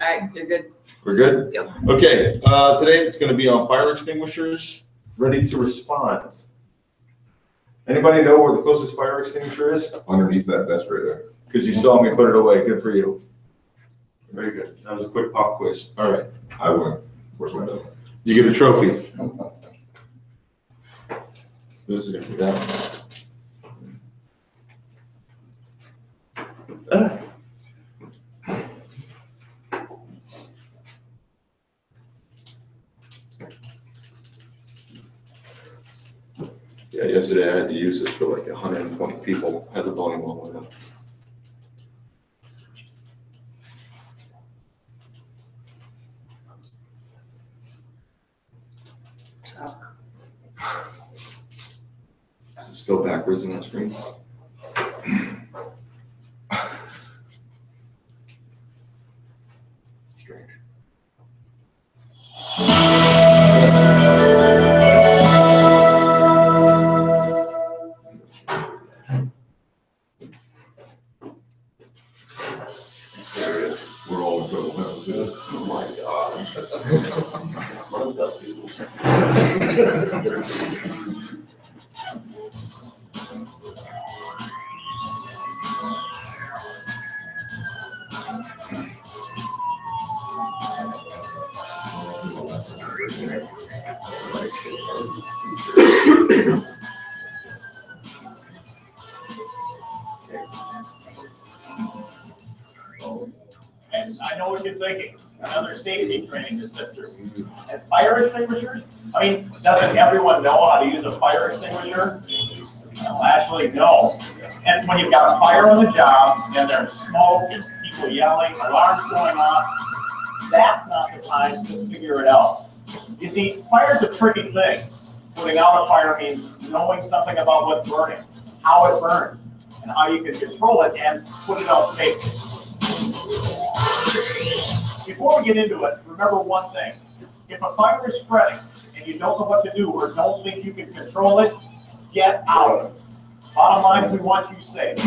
All right, you're good. We're good? Yep. Okay, today it's gonna be on fire extinguishers, ready to respond. Anybody know where the closest fire extinguisher is? Underneath that desk right there. Because you saw me put it away, good for you. Very good, that was a quick pop quiz, all right. I win. Where's my bill? You get a trophy. This is gonna be that. Yeah, yesterday I had to use this for like 120 people, had the volume all the way up. Is it still backwards on that screen? Strange. There it is. We're all in trouble now. Oh my God. And I know what you're thinking, another safety training to sit through. And fire extinguishers, I mean, doesn't everyone know how to use a fire extinguisher? Well, actually, no. And when you've got a fire on the job, and there's smoke, and people yelling, alarms going off, that's not the time to figure it out. You see, fire's a tricky thing. Putting out a fire means knowing something about what's burning, how it burns, and how you can control it and put it out safely. Before we get into it, remember one thing. If a fire is spreading and you don't know what to do or don't think you can control it, get out of it. Bottom line, we want you safe.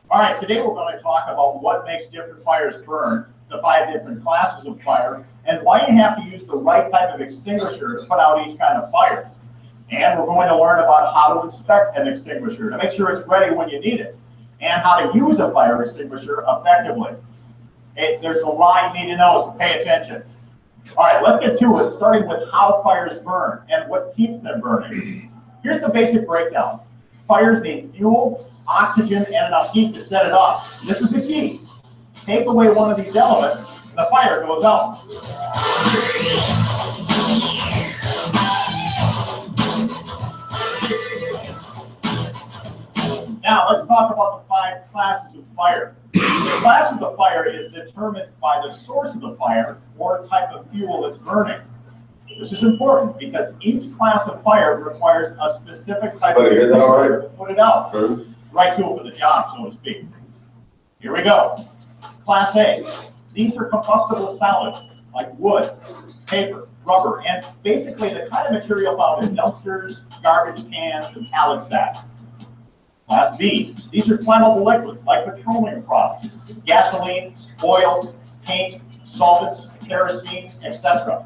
All right, today we're going to talk about what makes different fires burn, the 5 different classes of fire, and why you have to use the right type of extinguisher to put out each kind of fire. And we're going to learn about how to inspect an extinguisher to make sure it's ready when you need it, and how to use a fire extinguisher effectively. There's a lot you need to know, so pay attention. All right, let's get to it, starting with how fires burn and what keeps them burning. Here's the basic breakdown. Fires need fuel, oxygen, and enough heat to set it off. This is the key. Take away one of these elements, and the fire goes out. Now, let's talk about the 5 classes of fire. The classes of fire is determined by the source of the fire or type of fuel that's burning. This is important because each class of fire requires a specific type of fuel to put it out. Right tool for the job, so to speak. Here we go. Class A. These are combustible solids like wood, paper, rubber, and basically the kind of material found in dumpsters, garbage cans, and pallet sacks. Class B, these are flammable liquids like petroleum products, gasoline, oil, paint, solvents, kerosene, etc.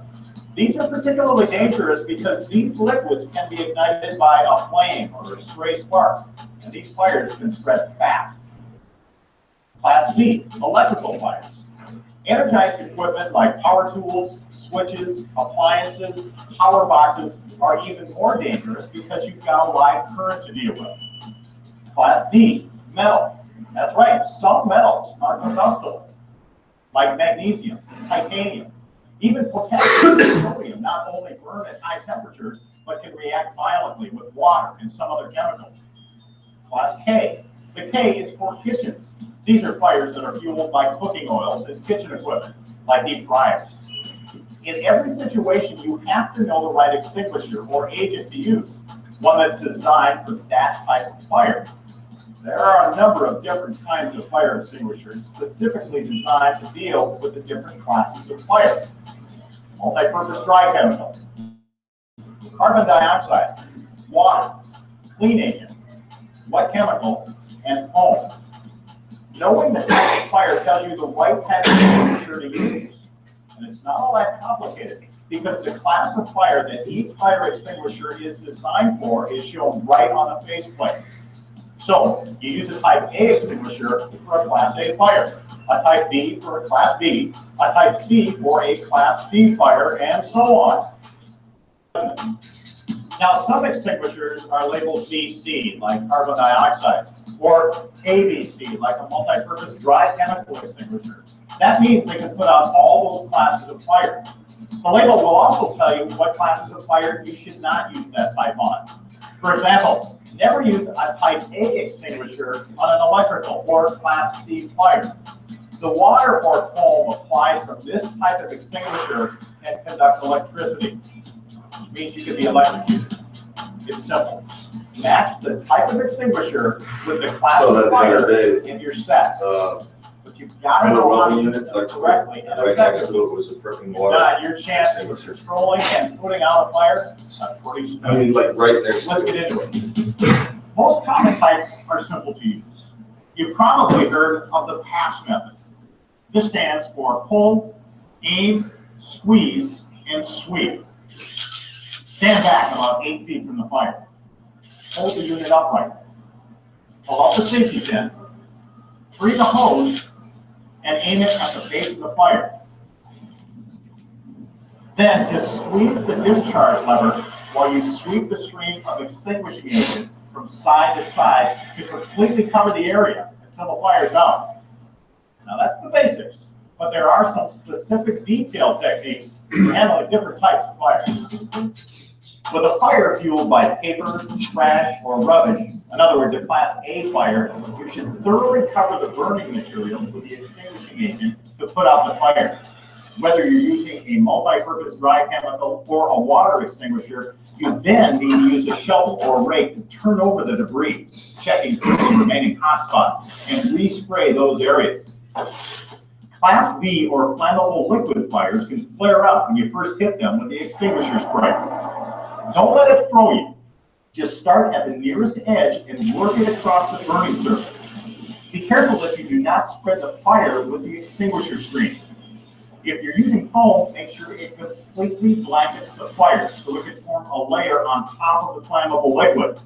These are particularly dangerous because these liquids can be ignited by a flame or a stray spark, and these fires can spread fast. Class C, electrical fires. Energized equipment like power tools, switches, appliances, power boxes are even more dangerous because you've got a live current to deal with. Class D, metal. That's right, some metals are combustible, like magnesium, titanium. Even potassium and sodium not only burn at high temperatures, but can react violently with water and some other chemicals. Class K. The K is for kitchens. These are fires that are fueled by cooking oils and kitchen equipment, like deep fryers. In every situation, you have to know the right extinguisher or agent to use, one that's designed for that type of fire. There are a number of different kinds of fire extinguishers specifically designed to deal with the different classes of fire. Multi-purpose dry chemical, carbon dioxide, water, clean agent, wet chemical, and foam. Knowing the type of fire tells you the right type of extinguisher to use. And it's not all that complicated, because the class of fire that each fire extinguisher is designed for is shown right on the faceplate. So you use a type A extinguisher for a class A fire, a type B for a class B, a type C for a class C fire, and so on. Now, some extinguishers are labeled BC, like carbon dioxide, or ABC, like a multi-purpose dry chemical extinguisher. That means they can put out all those classes of fire. The label will also tell you what classes of fire you should not use that type on. For example, never use a type A extinguisher on an electrical or class C fire. The water or foam applied from this type of extinguisher can conduct electricity, which means you could be electrocuted. It's simple. Match the type of extinguisher with the class of fire and you're set. But you've got to know how to use it correctly and effectively. Not your chance of controlling and putting out a fire. Pretty I mean, like right there. Let's get into it. Most common types are simple to use. You've probably heard of the PASS method. This stands for pull, aim, squeeze, and sweep. Stand back about 8 feet from the fire. Hold the unit upright. Pull out the safety pin, free the hose, and aim it at the base of the fire. Then just squeeze the discharge lever while you sweep the stream of extinguishing agent from side to side to completely cover the area until the fire is out. Now that's the basics, but there are some specific detail techniques for handling different types of fires. With a fire fueled by paper, trash, or rubbish, in other words, a Class A fire, you should thoroughly cover the burning materials with the extinguishing agent to put out the fire. Whether you're using a multi-purpose dry chemical or a water extinguisher, you then need to use a shovel or a rake to turn over the debris, checking for the remaining hot spots, and respray those areas. Class B or flammable liquid fires can flare up when you first hit them with the extinguisher spray. Don't let it throw you. Just start at the nearest edge and work it across the burning surface. Be careful that you do not spread the fire with the extinguisher stream. If you're using foam, make sure it completely blankets the fire so it can form a layer on top of the flammable liquid.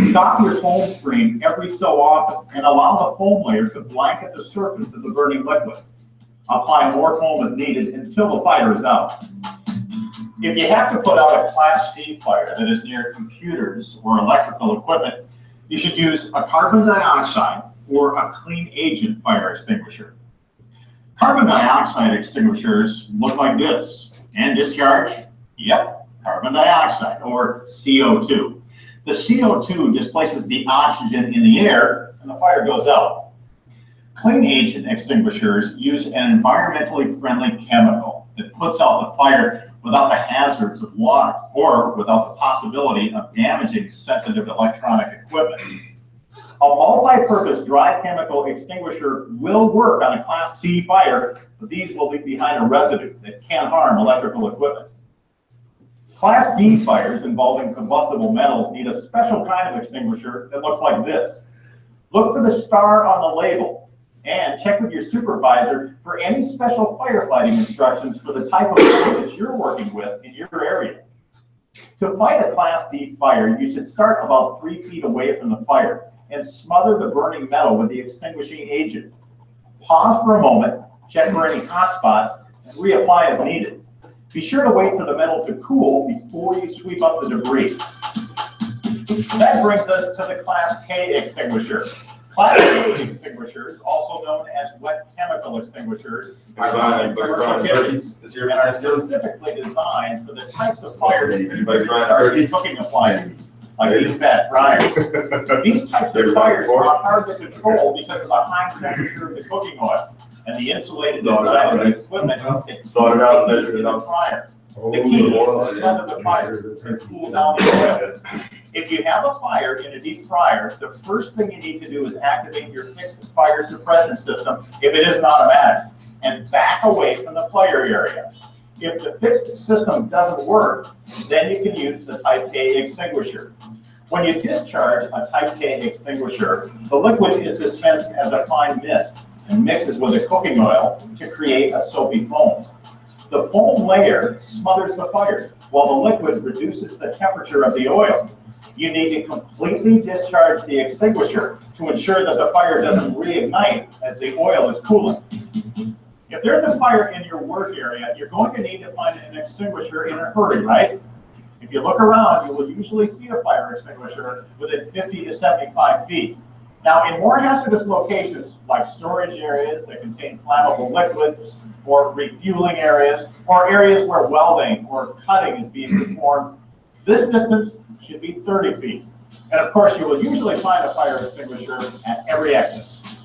Stop your foam stream every so often and allow the foam layer to blanket the surface of the burning liquid. Apply more foam as needed until the fire is out. If you have to put out a Class C fire that is near computers or electrical equipment, you should use a carbon dioxide or a clean agent fire extinguisher. Carbon dioxide extinguishers look like this. And discharge? Yep, carbon dioxide, or CO2. The CO2 displaces the oxygen in the air and the fire goes out. Clean agent extinguishers use an environmentally friendly chemical that puts out the fire without the hazards of water or without the possibility of damaging sensitive electronic equipment. A multi-purpose dry chemical extinguisher will work on a Class C fire, but these will leave behind a residue that can harm electrical equipment. Class D fires involving combustible metals need a special kind of extinguisher that looks like this. Look for the star on the label and check with your supervisor for any special firefighting instructions for the type of metal that you're working with in your area. To fight a Class D fire, you should start about 3 feet away from the fire and smother the burning metal with the extinguishing agent. Pause for a moment, check for any hot spots, and reapply as needed. Be sure to wait for the metal to cool before you sweep up the debris. That brings us to the Class K extinguisher. Class K extinguishers, also known as wet chemical extinguishers, are commercial kitchens and are specifically designed for the types of fires that cooking appliances, like these fat fryers. These types of fires are hard to control because of the high temperature of the cooking oil and the insulated design of the equipment that Thought it out, heats measured it the out. fryer. The key is to smother the fire and cool down the oil. If you have a fire in a deep fryer, the first thing you need to do is activate your fixed fire suppression system, if it isn't automatic, and back away from the fire area. If the fixed system doesn't work, then you can use the Type A extinguisher. When you discharge a Type K extinguisher, the liquid is dispensed as a fine mist and mixes with the cooking oil to create a soapy foam. The foam layer smothers the fire, while the liquid reduces the temperature of the oil. You need to completely discharge the extinguisher to ensure that the fire doesn't reignite as the oil is cooling. If there's a fire in your work area, you're going to need to find an extinguisher in a hurry, right? If you look around, you will usually see a fire extinguisher within 50 to 75 feet. Now, in more hazardous locations, like storage areas that contain flammable liquids, or refueling areas, or areas where welding or cutting is being performed, this distance should be 30 feet. And of course, you will usually find a fire extinguisher at every exit.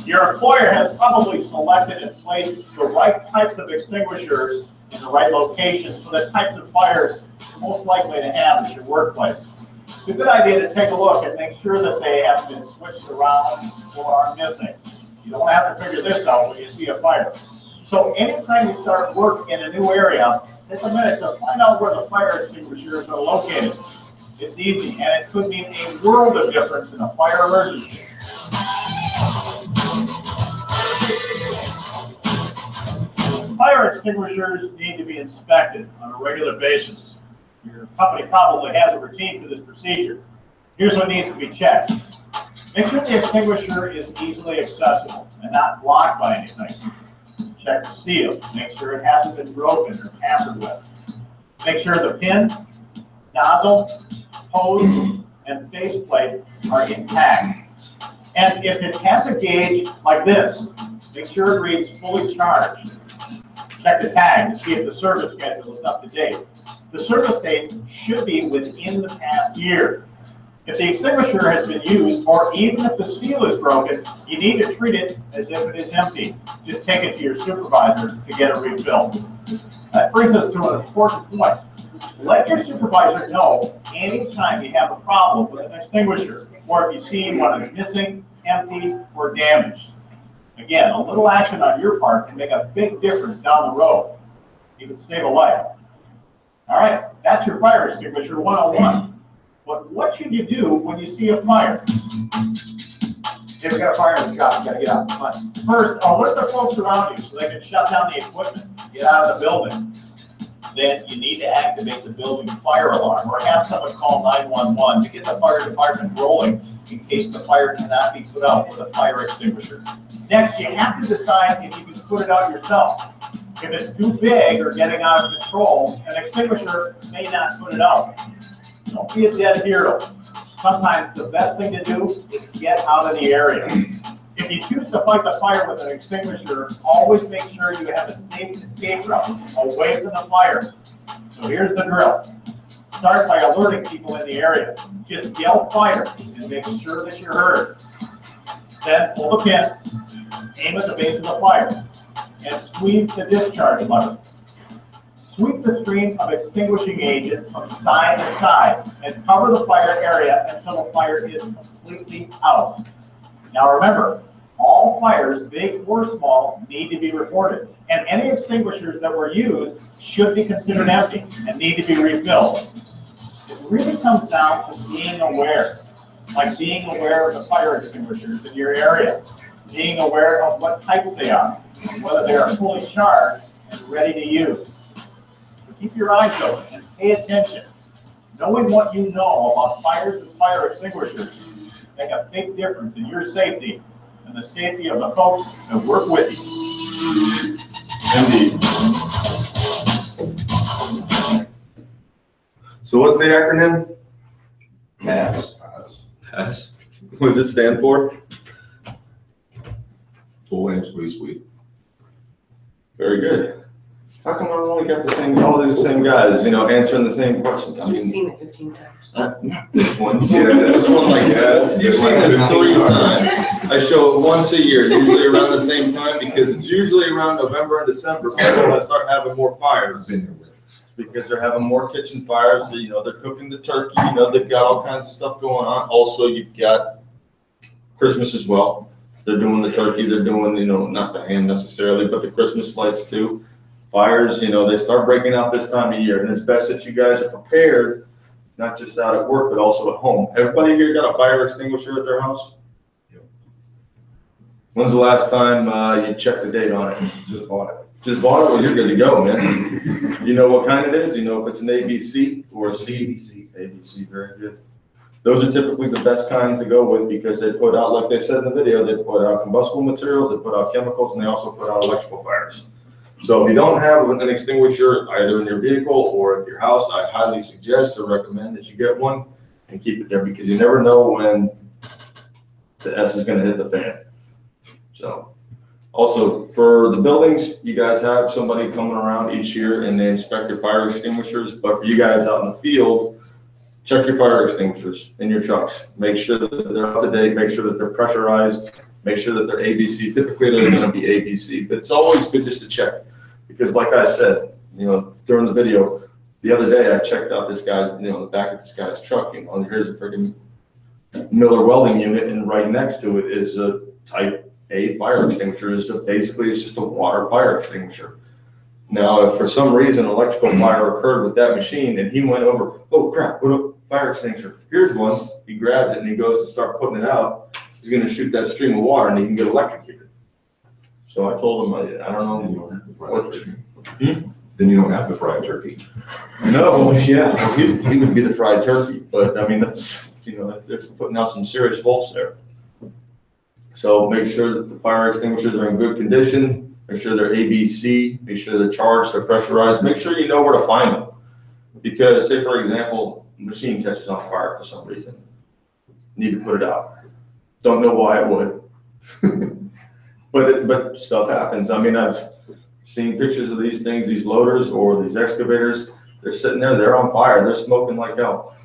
Your employer has probably selected and placed the right types of extinguishers in the right locations for the types of fires you're most likely to have at your workplace. It's a good idea to take a look and make sure that they have been switched around or are missing. You don't have to figure this out when you see a fire. So anytime you start work in a new area, take a minute to find out where the fire extinguishers are located. It's easy, and it could mean a world of difference in a fire emergency. Fire extinguishers need to be inspected on a regular basis. Your company probably has a routine for this procedure. Here's what needs to be checked. Make sure the extinguisher is easily accessible and not blocked by anything. Check the seal. Make sure it hasn't been broken or tampered with. Make sure the pin, nozzle, hose, and faceplate are intact. And if it has a gauge like this, make sure it reads fully charged. Check the tag to see if the service schedule is up to date. The service date should be within the past year. If the extinguisher has been used, or even if the seal is broken, you need to treat it as if it is empty. Just take it to your supervisor to get it refilled. That brings us to an important point. Let your supervisor know anytime you have a problem with an extinguisher, or if you see one is missing, empty, or damaged. Again, a little action on your part can make a big difference down the road. You can save a life. All right, that's your fire extinguisher 101. But what should you do when you see a fire? If you got a fire in the shop, you got to get out the front. First, alert the folks around you so they can shut down the equipment, get out of the building. Then you need to activate the building fire alarm or have someone call 911 to get the fire department rolling in case the fire cannot be put out with a fire extinguisher. Next, you have to decide if you can put it out yourself. If it's too big or getting out of control, an extinguisher may not put it out. Don't be a dead hero. Sometimes the best thing to do is get out of the area. If you choose to fight the fire with an extinguisher, always make sure you have a safe escape route away from the fire. So here's the drill. Start by alerting people in the area. Just yell fire and make sure that you're heard. Then pull the pin, aim at the base of the fire, and squeeze the discharge button. Sweep the stream of extinguishing agent from side to side and cover the fire area until the fire is completely out. Now remember, all fires, big or small, need to be reported, and any extinguishers that were used should be considered empty and need to be refilled. It really comes down to being aware, like being aware of the fire extinguishers in your area, being aware of what type they are, whether they are fully charged and ready to use. Keep your eyes open and pay attention. Knowing what you know about fires and fire extinguishers make a big difference in your safety and the safety of the folks that work with you. Indeed. So what's the acronym? Pass. PASS. What does it stand for? Full and squeeze sweep. Very good. How come I only got the same, all these same guys, answering the same questions? I You've mean, seen it 15 times. not this one. Yeah, This one like yeah. that. You've seen this 3 times. I show it once a year, usually around the same time, because it's usually around November and December when I start having more fires. It's because they're having more kitchen fires. They're cooking the turkey. They've got all kinds of stuff going on. Also, you've got Christmas as well. They're doing the turkey. They're doing, not the ham necessarily, but the Christmas lights too. Fires, they start breaking out this time of year, and it's best that you guys are prepared not just out at work, but also at home. Everybody here got a fire extinguisher at their house? Yep. When's the last time you checked the date on it? Just bought it. Just bought it? Well, you're good to go, man. You know what kind it is? You know if it's an ABC or a C? ABC, very good. Those are typically the best kinds to go with because they put out, like they said in the video, they put out combustible materials, they put out chemicals, and they also put out electrical fires. So if you don't have an extinguisher either in your vehicle or at your house, I highly suggest or recommend that you get one and keep it there because you never know when the S is gonna hit the fan. So, also for the buildings, you guys have somebody coming around each year and they inspect your fire extinguishers, but for you guys out in the field, check your fire extinguishers in your trucks. Make sure that they're up to date, make sure that they're pressurized, make sure that they're ABC. Typically, they're gonna be ABC, but it's always good just to check. Because like I said, you know, during the video, the other day I checked out this guy's, you know, the back of this guy's truck, you know, and here's a freaking Miller welding unit, and right next to it is a type A fire extinguisher. Basically, it's just a water fire extinguisher. Now, if for some reason electrical fire occurred with that machine and he went over, oh crap, what a fire extinguisher, here's one, he grabs it and he goes to start putting it out, he's gonna shoot that stream of water and he can get electrocuted. So I told him, I don't Then you know. don't have to fry a turkey. Then you don't have to fry a turkey. No, yeah, he would be the fried turkey, but I mean, that's, you know, they're putting out some serious volts there. So make sure that the fire extinguishers are in good condition, make sure they're ABC, make sure they're charged, they're pressurized, make sure you know where to find them. Because say, for example, machine catches on fire for some reason, need to put it out. Don't know why it would. But stuff happens. I mean, I've seen pictures of these things, these loaders or these excavators, they're sitting there, they're on fire, they're smoking like hell.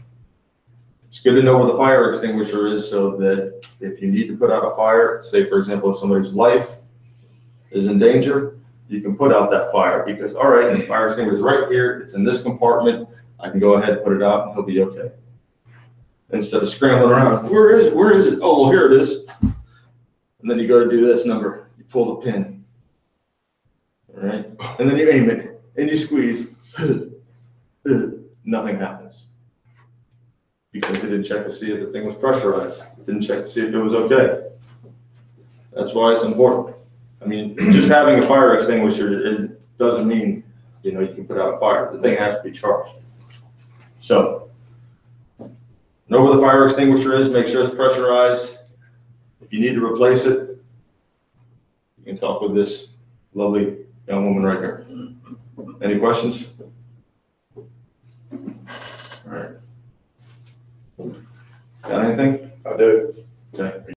It's good to know where the fire extinguisher is so that if you need to put out a fire, say for example, if somebody's life is in danger, you can put out that fire because, all right, the fire extinguisher is right here, it's in this compartment, I can go ahead and put it out and he'll be okay. Instead of scrambling around, where is it, where is it? Oh, well, here it is. And then you go to do this number, you pull the pin, all right? And then you aim it and you squeeze, nothing happens. Because they didn't check to see if the thing was pressurized, didn't check to see if it was okay. That's why it's important. I mean, just having a fire extinguisher, it doesn't mean, you know, you can put out a fire. The thing has to be charged. So, know where the fire extinguisher is, make sure it's pressurized. If you need to replace it, you can talk with this lovely young woman right here. Any questions? All right. Got anything? I do. Okay.